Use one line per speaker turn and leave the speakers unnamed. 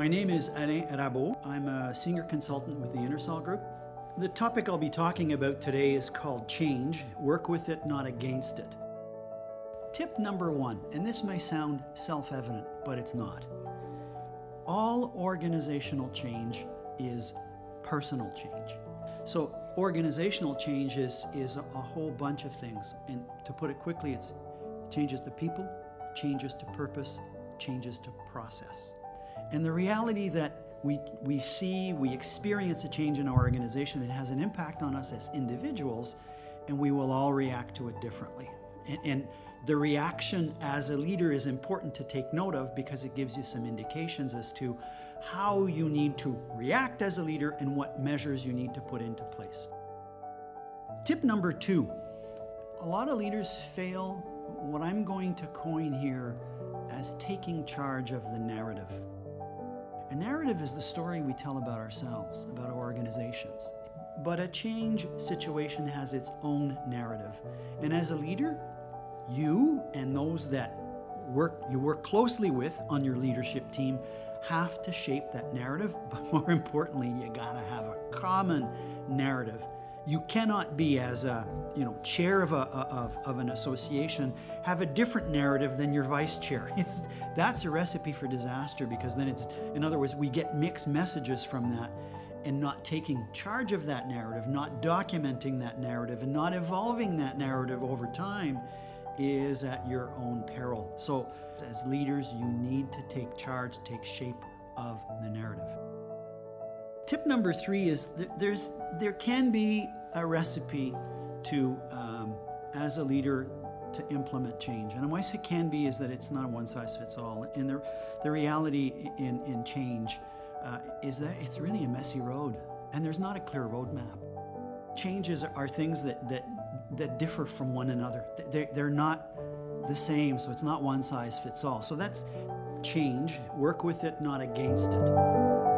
My name is Alain Rabeau. I'm a senior consultant with the Intersol Group. The topic I'll be talking about today is called change. Work with it, not against it. Tip number one, and this may sound self-evident, but it's not. All organizational change is personal change. So organizational change is a whole bunch of things. And to put it quickly, it's changes to people, changes to purpose, changes to process. And the reality that we experience a change in our organization, it has an impact on us as individuals, and we will all react to it differently. And the reaction as a leader is important to take note of because it gives you some indications as to how you need to react as a leader and what measures you need to put into place. Tip number two, a lot of leaders fail what I'm going to coin here as taking charge of the narrative. A narrative is the story we tell about ourselves, about our organizations. But a change situation has its own narrative. And as a leader, you and those that you work closely with on your leadership team have to shape that narrative. But more importantly, you gotta have a common narrative. You cannot be, as a chair of an association, have a different narrative than your vice chair. That's a recipe for disaster, because then in other words, we get mixed messages from that, and not taking charge of that narrative, not documenting that narrative, and not evolving that narrative over time is at your own peril. So as leaders, you need to take charge, take shape of the narrative. Tip number three is there can be a recipe to, as a leader, to implement change. And why I say can be is that it's not a one-size-fits-all. And the reality in change is that it's really a messy road, and there's not a clear roadmap. Changes are things that differ from one another. They're not the same, so it's not one size fits all. So that's change. Work with it, not against it.